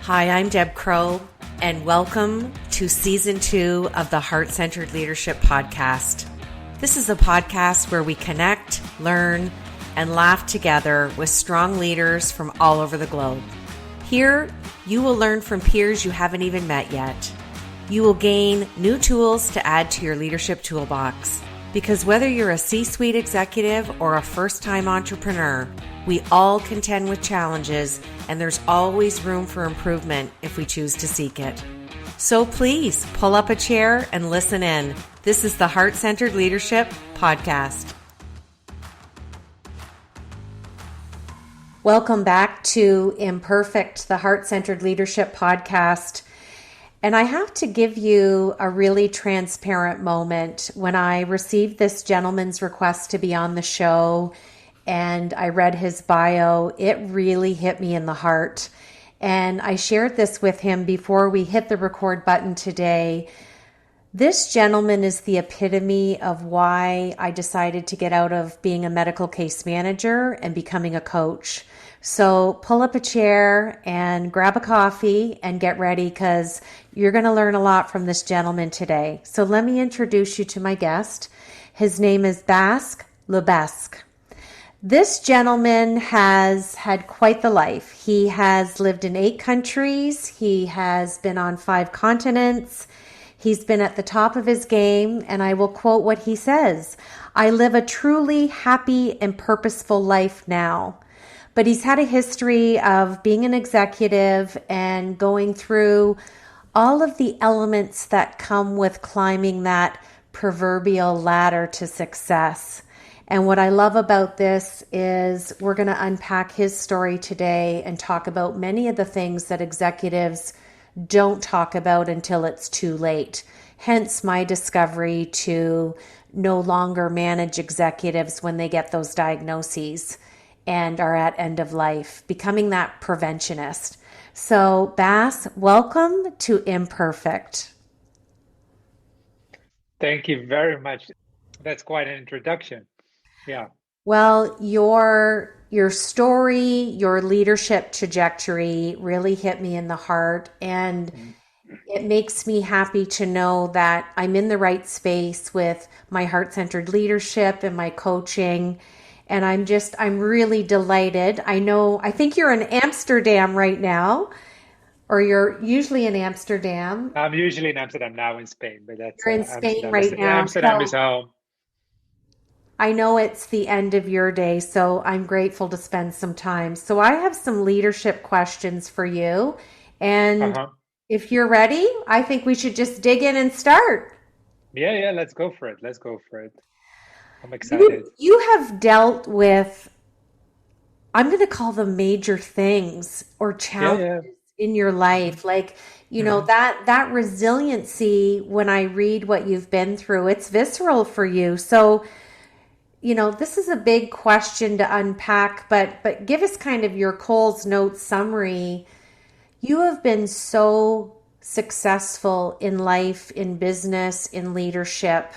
Hi, I'm Deb Crow, and welcome to Season 2 of the Heart-Centered Leadership Podcast. This is a podcast where we connect, learn, and laugh together with strong leaders from all over the globe. Here, you will learn from peers you haven't even met yet. You will gain new tools to add to your leadership toolbox. Because whether you're a C-suite executive or a first-time entrepreneur, we all contend with challenges, and there's always room for improvement if we choose to seek it. So please pull up a chair and listen in. This is the Heart-Centered Leadership Podcast. Welcome back to Imperfect, the Heart-Centered Leadership Podcast. And I have to give you a really transparent moment. When I received this gentleman's request to be on the show and I read his bio, it really hit me in the heart. And I shared this with him before we hit the record button today. This gentleman is the epitome of why I decided to get out of being a medical case manager and becoming a coach. So pull up a chair and grab a coffee and get ready, because you're going to learn a lot from this gentleman today. So let me introduce you to my guest. His name is Lebesque. This gentleman has had quite the life. He has lived in 8 countries. He has been on 5 continents. He's been at the top of his game, and I will quote what he says: "I live a truly happy and purposeful life now." But he's had a history of being an executive and going through all of the elements that come with climbing that proverbial ladder to success. And what I love about this is we're going to unpack his story today and talk about many of the things that executives don't talk about until it's too late. Hence my discovery to no longer manage executives when they get those diagnoses and are at end of life, becoming that preventionist. So Bass, welcome to Imperfect. Thank you very much. That's quite an introduction. Yeah. Well, your story, your leadership trajectory really hit me in the heart, and Mm. it makes me happy to know that I'm in the right space with my heart-centered leadership and my coaching. And I'm really delighted. I think you're in Amsterdam right now, or you're usually in Amsterdam. I'm usually in Amsterdam, now in Spain, but that's You're in Spain Amsterdam is right now. Amsterdam is So home. I know it's the end of your day, so I'm grateful to spend some time. So I have some leadership questions for you. And Uh-huh. if you're ready, I think we should just dig in and start. Yeah, let's go for it. Let's go for it. I'm You excited. you have dealt with, I'm going to call them major things or Yeah, challenges yeah. in your hmm life. Like, hmm that resiliency, when I read what you've been through, it's visceral for you. So, this is a big question to unpack, but give us kind of your Coles Notes summary. You have been so successful in life, in business, in leadership.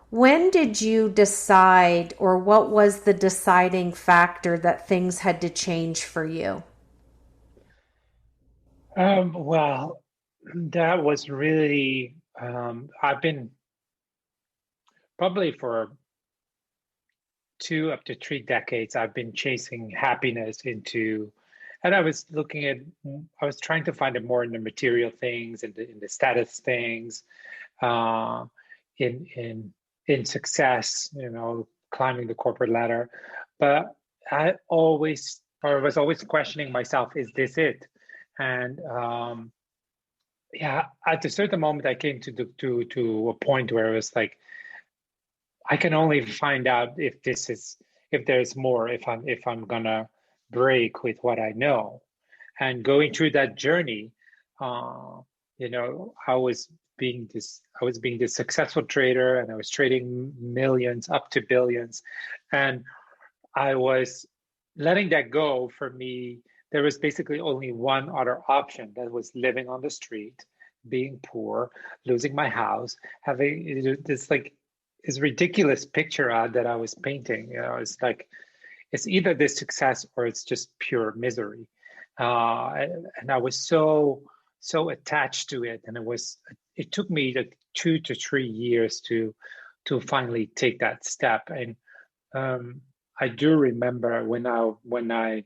When did you decide, or what was the deciding factor that things had to change for you? Well, that was really I've been probably for 2 up to 3 decades, I've been chasing happiness and I was trying to find it more in the material things, in the status things, uh, in in in success, climbing the corporate ladder. But I was always questioning myself, is this it? And yeah, at a certain moment, I came to a point where it was like, I can only find out if there's more, if I'm gonna break with what I know. And going through that journey, uh, I was being this successful trader, and I was trading millions up to billions, and I was letting that go. For me, there was basically only one other option, that was living on the street, being poor, losing my house, having this like this ridiculous picture that I was painting. It's like it's either this success or it's just pure misery. and I was so attached to it, and it took me like 2 to 3 years to finally take that step. And um, I do remember when I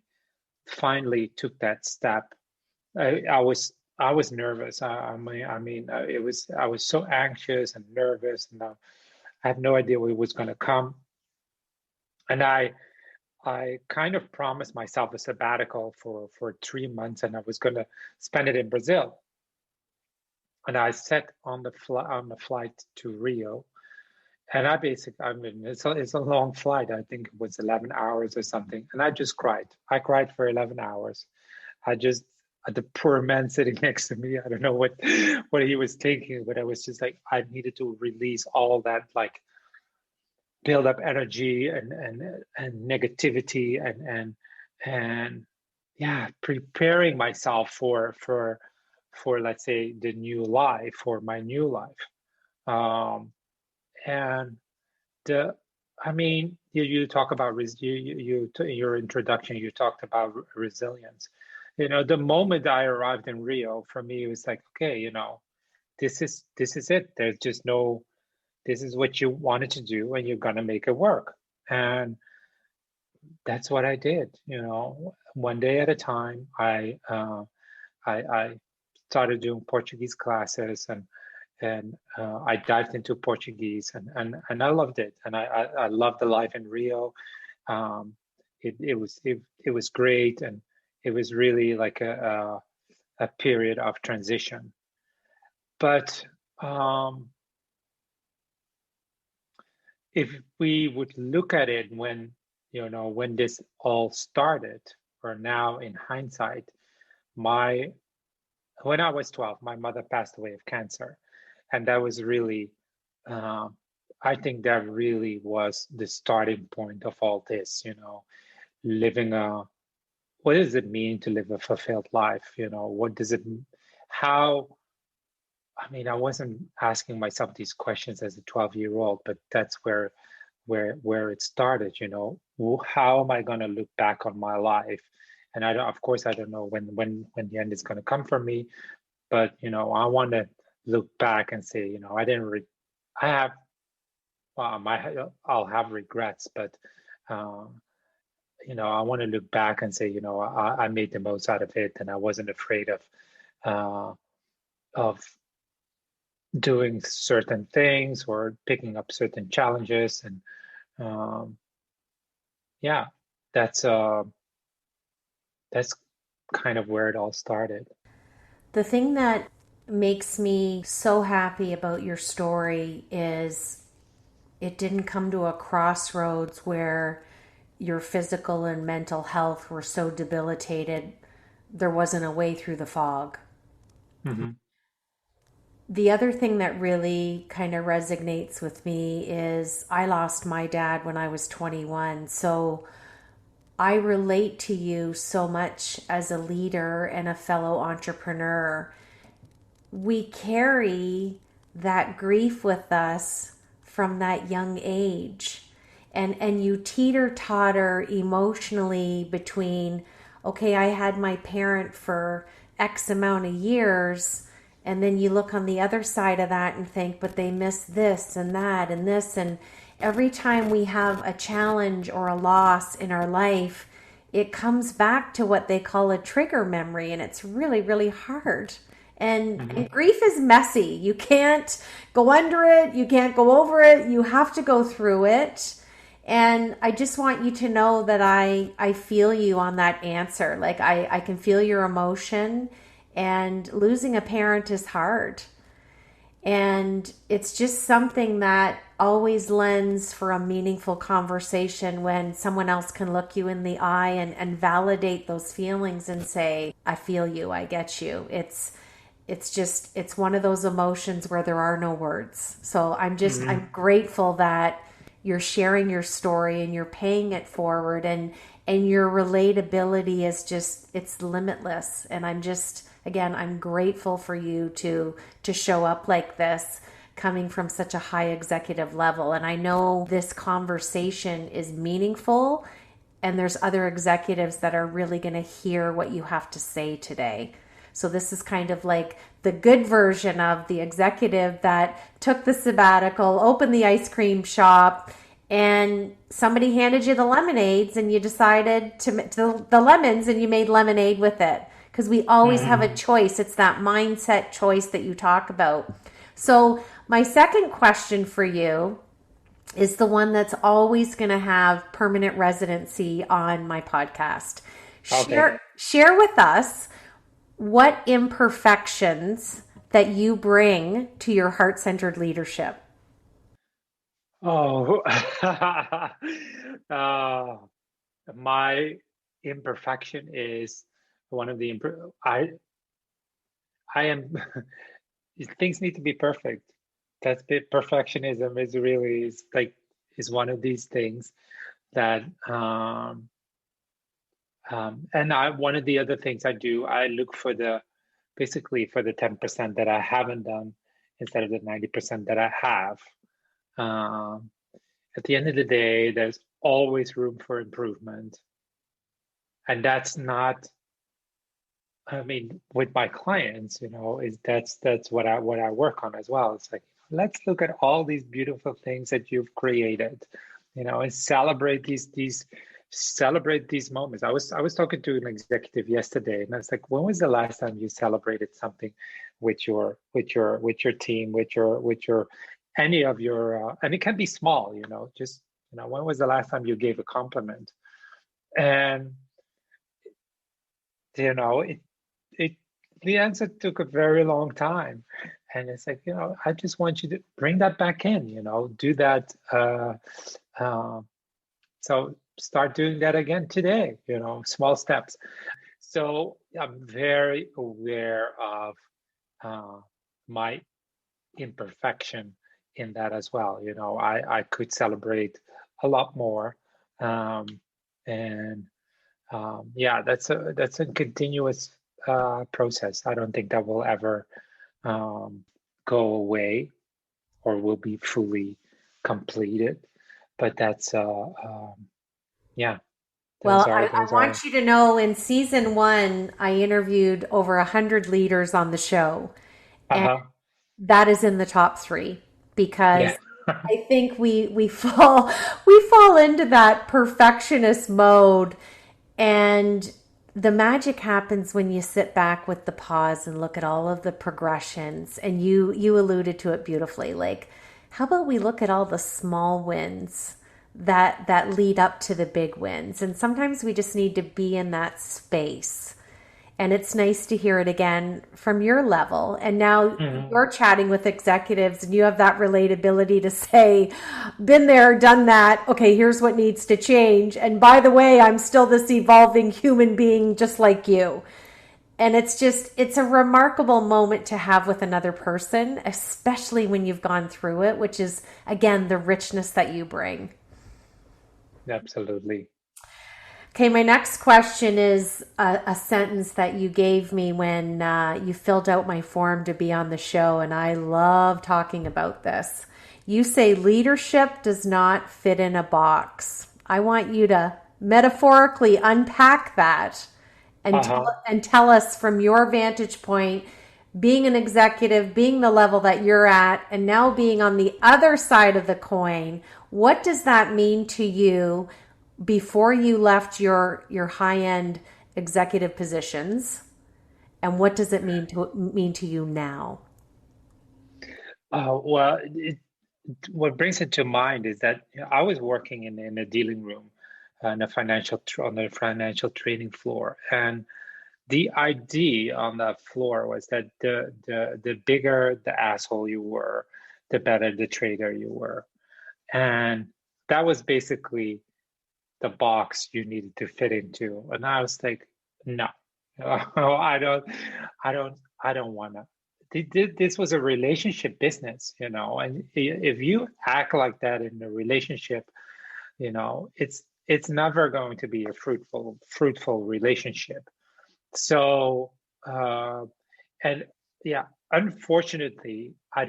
finally took that step, I was nervous. I was so anxious and nervous, and I had no idea what was going to come. And I kind of promised myself a sabbatical for 3 months, and I was going to spend it in Brazil. And I sat on the flight to Rio, and I mean, it's a long flight. I think it was 11 hours or something, and I just cried. I cried for 11 hours. I just the poor man sitting next to me. I don't know what he was thinking, but I was just like I needed to release all that like build up energy and negativity and yeah, preparing myself for let's say the new life, for my new life. And the I mean, you talk about in your introduction you talked about resilience. The moment I arrived in Rio, for me it was like, okay, this is it. There's just no this is what you wanted to do and you're gonna make it work. And that's what I did. One day at a time. I started doing Portuguese classes, and I dived into Portuguese, and I loved it, and I loved the life in Rio. Um, it was great, and it was really like a period of transition. But if we would look at it when this all started, or now in hindsight, my when I was 12, my mother passed away of cancer, and that was really, uh, I think that really was the starting point of all this. Living a what does it mean to live a fulfilled life? What does it, how I mean, I wasn't asking myself these questions as a 12-year-old, but that's where it started. How am I going to look back on my life? And of course, I don't know when the end is going to come for me, but I want to look back and say, I didn't. I have, I'll have regrets, but uh, I want to look back and say, I made the most out of it, and I wasn't afraid uh, of doing certain things or picking up certain challenges. And um, yeah, that's uh, that's kind of where it all started. The thing that makes me so happy about your story is it didn't come to a crossroads where your physical and mental health were so debilitated there wasn't a way through the fog. Mm-hmm. The other thing that really kind of resonates with me is I lost my dad when I was 21. So I relate to you so much as a leader and a fellow entrepreneur. We carry that grief with us from that young age. And you teeter totter emotionally between, okay, I had my parent for X amount of years, and then you look on the other side of that and think, but they missed this and that and this. And every time we have a challenge or a loss in our life, it comes back to what they call a trigger memory, and it's really, really hard. And Mm-hmm. grief is messy. You can't go under it, you can't go over it, you have to go through it. And I just want you to know that I feel you on that answer. Like I can feel your emotion, and losing a parent is hard. And it's just something that always lends for a meaningful conversation when someone else can look you in the eye and validate those feelings and say, I feel you, I get you. It's one of those emotions where there are no words. So Mm-hmm. I'm grateful that you're sharing your story and you're paying it forward, and your relatability is just, it's limitless. And I'm grateful for you to show up like this, coming from such a high executive level. And I know this conversation is meaningful, and there's other executives that are really going to hear what you have to say today. So this is kind of like the good version of the executive that took the sabbatical, opened the ice cream shop, and somebody handed you the lemonades and you decided to the lemons and you made lemonade with it, because we always have a Hmm. choice. It's that mindset choice that you talk about. So my second question for you is the one that's always going to have permanent residency on my podcast. Okay. Share with us what imperfections that you bring to your heart-centered leadership. Oh, uh, my imperfection is one of the I am things need to be perfect. That's perfectionism is really is like is one of these things that and I one of the other things I do, I look for the basically for the 10% that I haven't done instead of the 90% that I have. Um, at the end of the day, there's always room for improvement. And that's not, I mean, with my clients, is that's what I work on as well. It's like, let's look at all these beautiful things that you've created, and celebrate these moments. I was talking to an executive yesterday, and I was like, when was the last time you celebrated something with your team, with your any of your and it can be small, just when was the last time you gave a compliment? And it the answer took a very long time, and it's like, I just want you to bring that back in, do that. Uh, so start doing that again today, small steps. So I'm very aware of uh, my imperfection in that as well. I could celebrate a lot more, um, and yeah, that's a continuous process. I don't think that will ever um, go away or will be fully completed. But that's yeah, those Well, are I those are want you to know in season one, I interviewed over 100 leaders on the show, and uh-huh. that is in the top three because Yeah. I think we fall we fall into that perfectionist mode, and the magic happens when you sit back with the pause and look at all of the progressions. And you alluded to it beautifully. Like, how about we look at all the small wins that lead up to the big wins? And sometimes we just need to be in that space, and it's nice to hear it again from your level. And now Mhm. you're chatting with executives and you have that relatability to say, been there, done that. Okay, here's what needs to change. And by the way, I'm still this evolving human being just like you. And it's a remarkable moment to have with another person, especially when you've gone through it, which is, again, the richness that you bring. Absolutely. Okay, my next question is a sentence that you gave me when you filled out my form to be on the show, and I love talking about this. You say leadership does not fit in a box. I want you to metaphorically unpack that and Uh-huh. tell us from your vantage point, being an executive, being the level that you're at, and now being on the other side of the coin, what does that mean to you before you left your high end executive positions, and what does it mean to you now? Well, what brings it to mind is that I was working in a dealing room on the financial training floor, and the idea on that floor was that the bigger the asshole you were, the better the trader you were, and that was basically the box you needed to fit into. And I was like, no, I don't, I don't want to. This was a relationship business, and if you act like that in a relationship, it's never going to be a fruitful relationship. So, uh, and yeah, unfortunately, I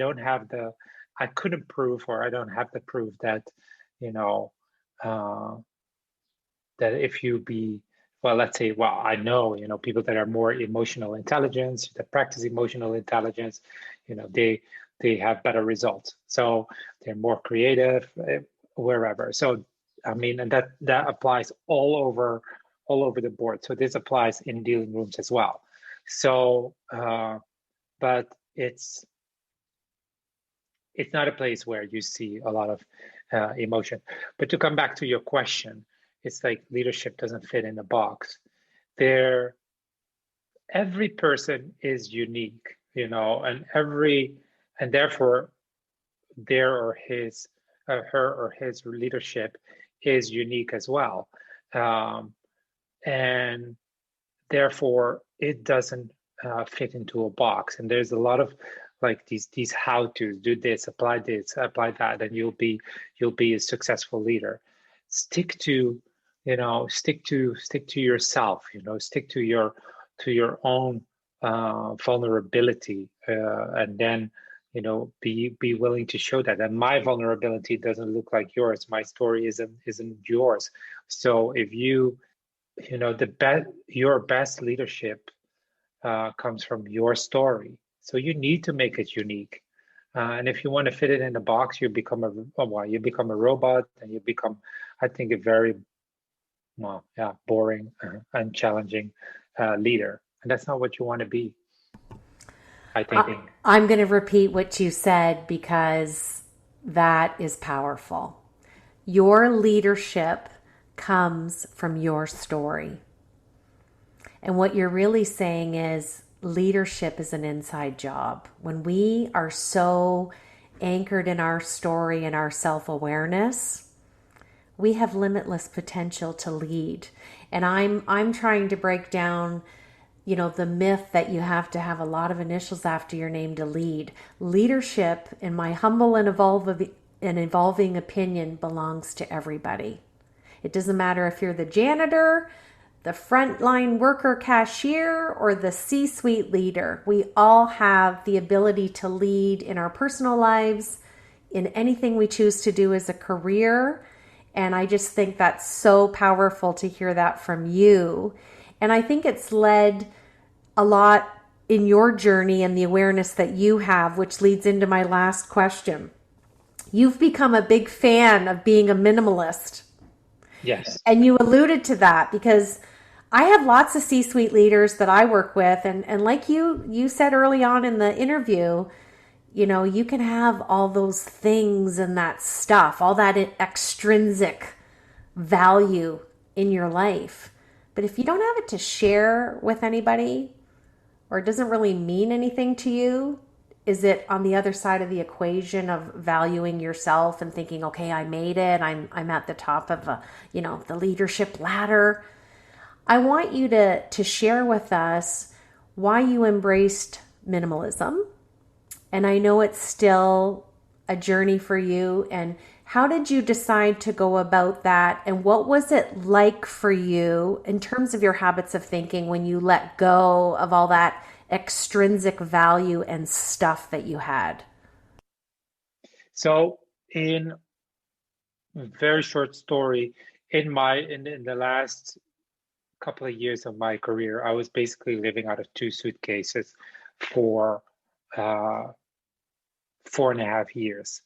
couldn't prove, or I don't have the proof that, you know, uh, that if you be, well, let's say, well, I know, people that are more emotional intelligence, that practice emotional intelligence, they have better results. So they're more creative wherever. So I mean, and that applies all over the board. So this applies in dealing rooms as well. So, but it's not a place where you see a lot of emotion. But to come back to your question, it's like leadership doesn't fit in a box. There, every person is unique, and therefore their or his, her or his leadership is unique as well, and therefore it doesn't fit into a box. And there's a lot of like these how to do this, apply that, and you'll be a successful leader. Stick to stick to yourself, stick to your own vulnerability, and then be willing to show that. And my vulnerability doesn't look like yours. My story isn't yours. So if your best leadership comes from your story. So you need to make it unique. And if you want to fit it in a box, you become a robot, and you become, I think, a very, well, yeah, boring and challenging leader. And that's not what you want to be, I think. I'm going to repeat what you said because that is powerful. Your leadership comes from your story. And what you're really saying is leadership is an inside job. When we are so anchored in our story and our self-awareness, we have limitless potential to lead. And I'm trying to break down, the myth that you have to have a lot of initials after your name to lead. Leadership, in my humble and evolving opinion, belongs to everybody. It doesn't matter if you're the janitor, the frontline worker cashier, or the C-suite leader. We all have the ability to lead in our personal lives, in anything we choose to do as a career. And I just think that's so powerful to hear that from you. And I think it's led a lot in your journey and the awareness that you have, which leads into my last question. You've become a big fan of being a minimalist. Yes. And you alluded to that because I have lots of C-suite leaders that I work with. And like you said early on in the interview, you can have all those things and that stuff, all that extrinsic value in your life. But if you don't have it to share with anybody, or it doesn't really mean anything to you, is it on the other side of the equation of valuing yourself and thinking, okay, I made it. I'm at the top of the leadership ladder. I want you to share with us why you embraced minimalism. And I know it's still a journey for you. And how did you decide to go about that? And what was it like for you in terms of your habits of thinking when you let go of all that extrinsic value and stuff that you had? So, in very short story, in the last couple of years of my career, I was basically living out of two suitcases for 4.5 years.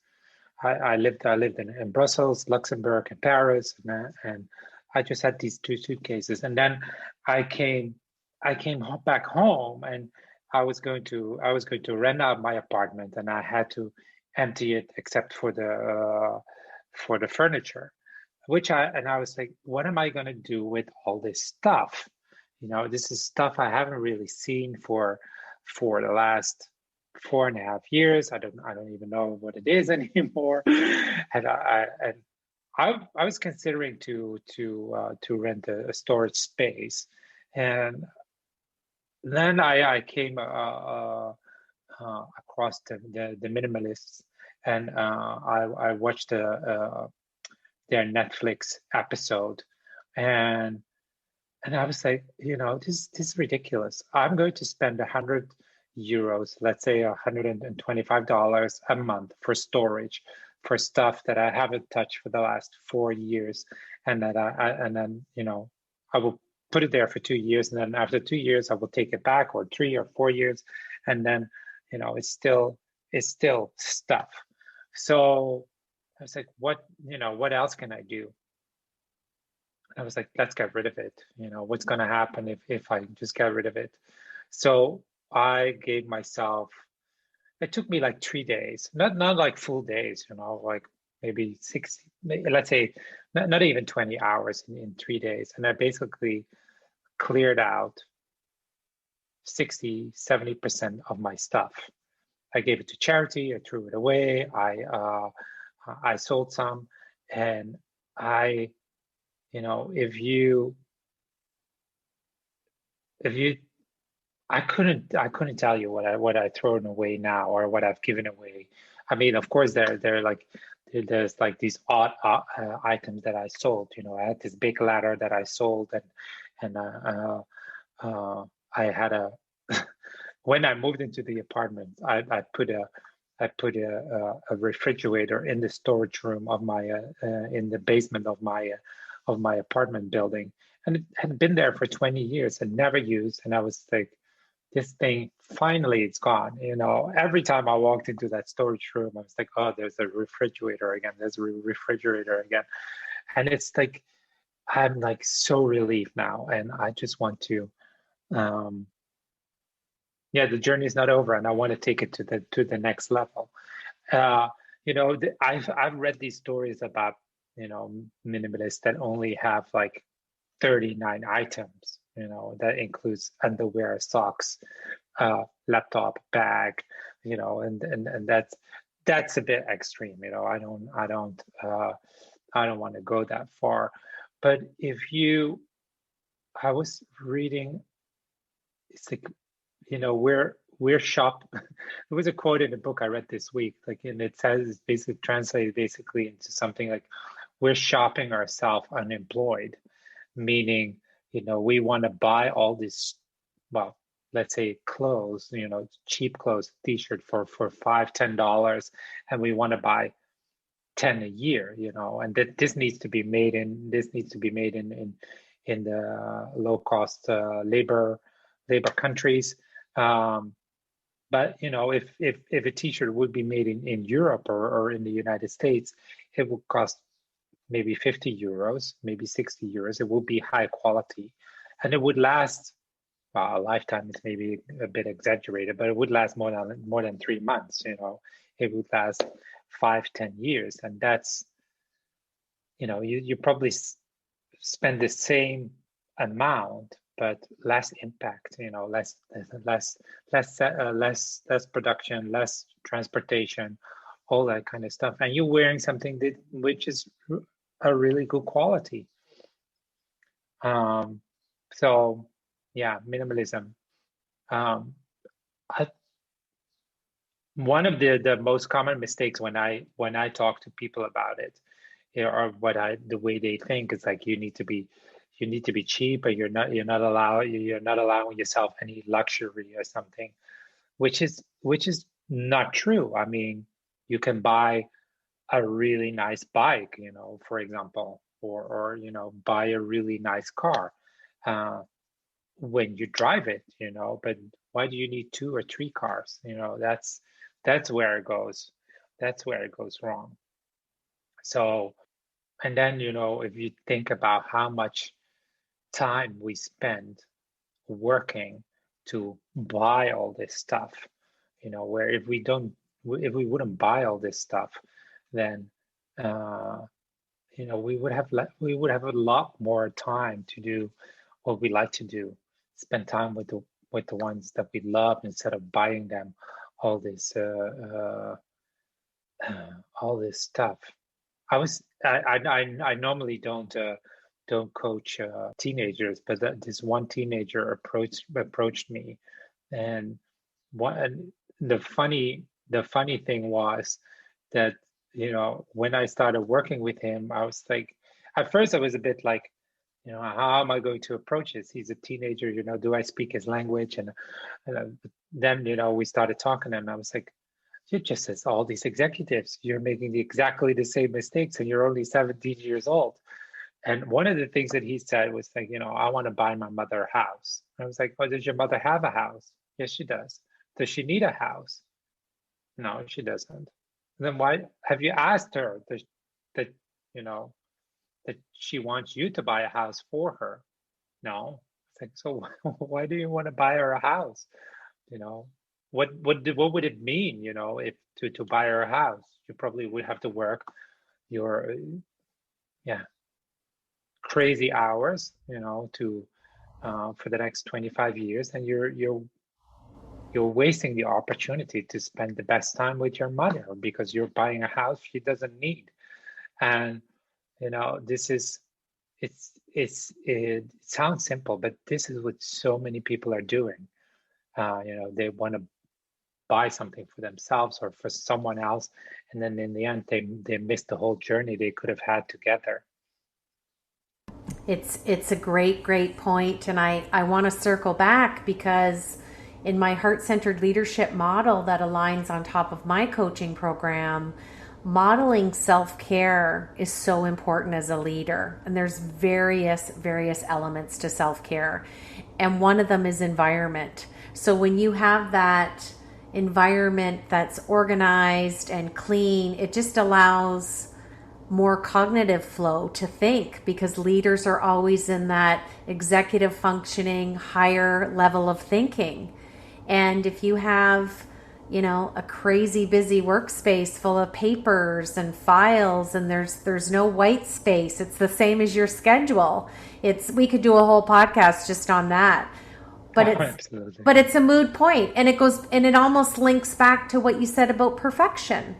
I lived in Brussels, Luxembourg, and Paris, and I just had these two suitcases. And then I came back home, and I was going to rent out my apartment, and I had to empty it except for the furniture. I was like, what am I going to do with all this stuff? This is stuff I haven't really seen for the last 4.5 years. I don't even know what it is anymore. And I was considering to rent a storage space, and then I came across the minimalists, and I watched their Netflix episode, and I was like, this is ridiculous. I'm going to spend 100 euros, let's say $125 a month for storage. for stuff that I haven't touched for the last 4 years, and that and then I will put it there for 2 years, and then after 2 years I will take it back, or 3 or 4 years, and then it's still stuff. So I was like, what else can I do? I was like, let's get rid of it. What's going to happen if I just get rid of it? So I gave myself, it took me like 3 days, not like full days, like maybe 60, let's say not even 20 hours in 3 days. And I basically cleared out 60-70% of my stuff. I gave it to charity, I threw it away, I sold some, and if you I couldn't tell you what I thrown away now, or what I've given away. I mean, of course, there's like these odd items that I sold. I had this big ladder that I sold, and I had a when I moved into the apartment, I put a refrigerator in the storage room of my in the basement of my apartment building, and it had been there for 20 years and never used. And I was like, this thing, finally it's gone. Every time I walked into that storage room, I was like, oh, there's a refrigerator again. There's a refrigerator again. And it's like, I'm like so relieved now. And I just want to, the journey is not over, and I want to take it to the next level. I've read these stories about, minimalists that only have like 39 items, that includes underwear, socks, laptop, bag, and that's a bit extreme. I don't want to go that far. But I was reading, it's like, we're shop. There was a quote in a book I read this week, like, and it says, it's basically translated into something like, we're shopping ourselves unemployed, meaning, we want to buy all this, well, let's say clothes, cheap clothes, t-shirt for $5-10, and we want to buy 10 a year, and that this needs to be made in the low cost labor countries. But if a t-shirt would be made in Europe or in the United States, it would cost maybe 50 euros, maybe 60 euros. It would be high quality, and it would last, a lifetime is maybe a bit exaggerated, but it would last more than 3 months. It would last 5-10 years, and that's, you probably spend the same amount but less impact, less production, less transportation, all that kind of stuff, and you're wearing something which is a really good quality. So yeah, minimalism. One of the most common mistakes when I talk to people about it, or the way they think is like, you need to be cheap, or you're not allowing yourself any luxury or something, which is not true. I mean, you can buy a really nice bike, for example, or buy a really nice car when you drive it, but why do you need 2 or 3 cars? That's where it goes. That's where it goes wrong. So, and then, if you think about how much time we spend working to buy all this stuff, where if we wouldn't buy all this stuff, then we would have a lot more time to do what we like to do, spend time with the ones that we love, instead of buying them all this stuff. I normally don't coach teenagers, but this one teenager approached me, and the funny thing was that, when I started working with him, I was like, at first I was a bit like, how am I going to approach this? He's a teenager, do I speak his language? And then, we started talking, and I was like, you're just as all these executives. You're making exactly the same mistakes, and you're only 17 years old. And one of the things that he said was like, I want to buy my mother a house. I was like, oh, does your mother have a house? Yes, she does. Does she need a house? No, she doesn't. Then why have you asked her that you know that she wants you to buy a house for her? No. It's like, so why do you want to buy her a house? You know, what would it mean, if to buy her a house? You probably would have to work your yeah crazy hours, to for the next 25 years, and you're wasting the opportunity to spend the best time with your mother because you're buying a house she doesn't need. And this is it sounds simple, but this is what so many people are doing. They want to buy something for themselves or for someone else, and then in the end they miss the whole journey they could have had together. It's a great point, and I want to circle back because in my heart-centered leadership model that aligns on top of my coaching program, modeling self-care is so important as a leader, and there's various elements to self-care, and one of them is environment. So when you have that environment that's organized and clean, it just allows more cognitive flow to think, because leaders are always in that executive functioning higher level of thinking. And if you have a crazy busy workspace full of papers and files, and there's no white space, it's the same as your schedule. We could do a whole podcast just on that. But it's Absolutely. but it's a moot point, and it almost links back to what you said about perfection.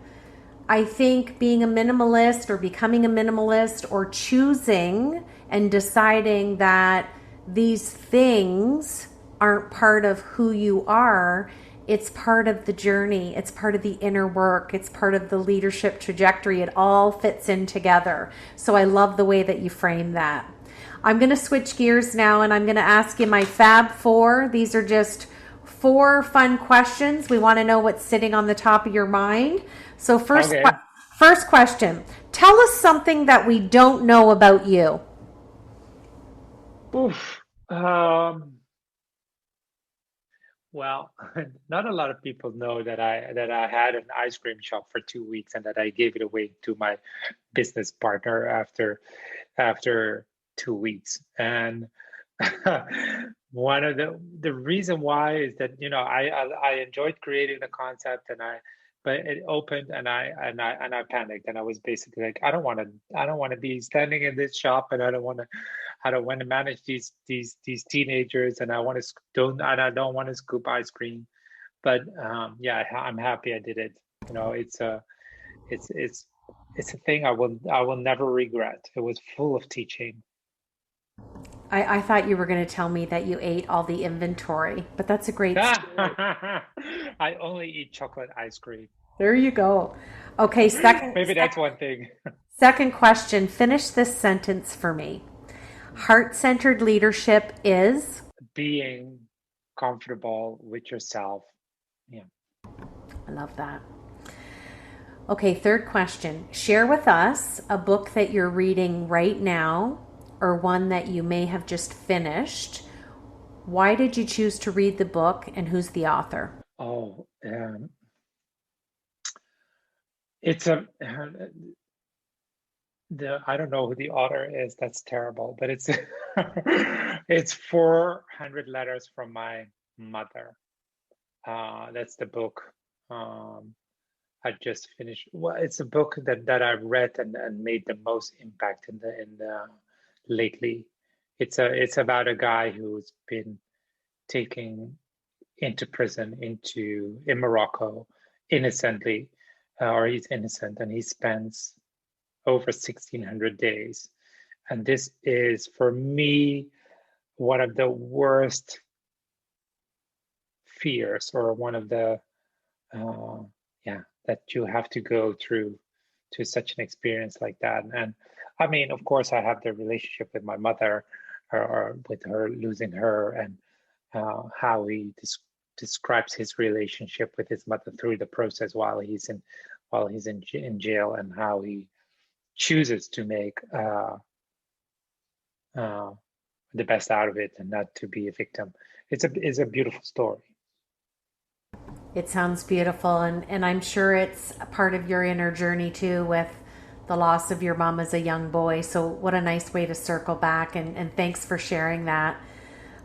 I think being a minimalist or becoming a minimalist or choosing and deciding that these things aren't part of who you are, it's part of the journey, it's part of the inner work, it's part of the leadership trajectory. It all fits in together. So I love the way that you frame that. I'm going to switch gears now, and I'm going to ask you my Fab Four. These are just 4 fun questions. We want to know what's sitting on the top of your mind. So Okay. first question, tell us something that we don't know about you. Oof. Well, not a lot of people know that I had an ice cream shop for 2 weeks and that I gave it away to my business partner after 2 weeks. And one of the reason why is that I enjoyed creating the concept, but it opened, and I panicked, and I was basically like, I don't want to be standing in this shop, and I don't want to manage these teenagers, and I don't want to scoop ice cream. But yeah, I'm happy I did it. It's a thing I will never regret. It was full of teaching. I thought you were going to tell me that you ate all the inventory, but that's a great story. I only eat chocolate ice cream. There you go. Okay, Maybe that's one thing. second question. Finish this sentence for me. Heart-centered leadership is. Being comfortable with yourself. Yeah. I love that. Okay, third question. Share with us a book that you're reading right now or one that you may have just finished. Why did you choose to read the book, and who's the author? Oh, it's a I don't know who the author is. That's terrible, but it's it's 400 letters from my mother. That's the book. Um, I just finished. Well, it's a book that I read and made the most impact in the lately. It's about a guy who's been taken into prison in Morocco innocently, or he's innocent, and he spends over 1,600 days. And this is, for me, one of the worst fears, or one of the uh, yeah, that you have to go through to such an experience like that. And I mean, of course, I have the relationship with my mother, or with her, losing her, and how he describes his relationship with his mother through the process while he's in jail, and how he chooses to make the best out of it and not to be a victim. It's a beautiful story. It sounds beautiful, and I'm sure it's a part of your inner journey too, with the loss of your mom as a young boy. So what a nice way to circle back, and thanks for sharing that.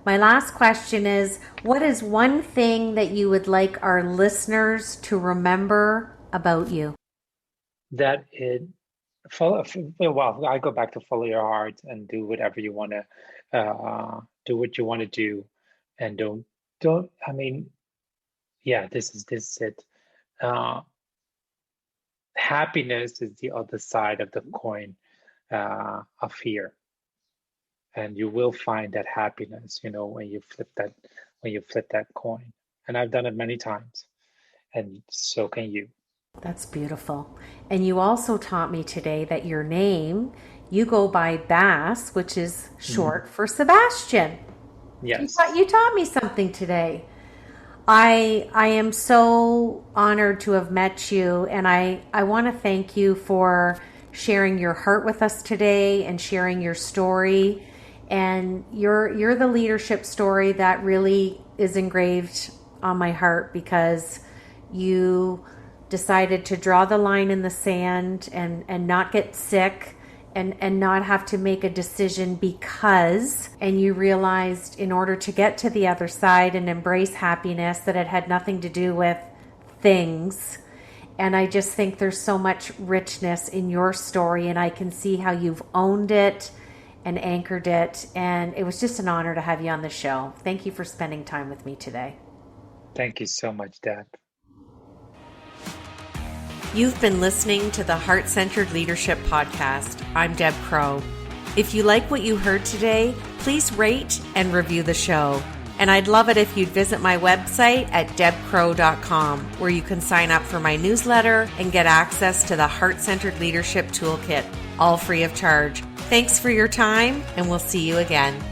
My last question is, what is one thing that you would like our listeners to remember about you? That it well, I go back to follow your heart and do whatever you want to do, what you want to do, and don't I mean, yeah, this is it. Happiness is the other side of the coin of fear, and you will find that happiness, when you flip that coin. And I've done it many times, and so can you. That's beautiful. And you also taught me today that your name, you go by Bass, which is short for Sebastian. Yes. You taught me something today. I am so honored to have met you, and I want to thank you for sharing your heart with us today and sharing your story. And you're the leadership story that really is engraved on my heart, because you decided to draw the line in the sand and not get sick and not have to make a decision and you realized in order to get to the other side and embrace happiness that it had nothing to do with things. And I just think there's so much richness in your story, and I can see how you've owned it and anchored it. And it was just an honor to have you on the show. Thank you for spending time with me today. Thank you so much, Deb. You've been listening to the Heart-Centered Leadership Podcast. I'm Deb Crow. If you like what you heard today, please rate and review the show. And I'd love it if you'd visit my website at debcrow.com, where you can sign up for my newsletter and get access to the Heart-Centered Leadership Toolkit, all free of charge. Thanks for your time, and we'll see you again.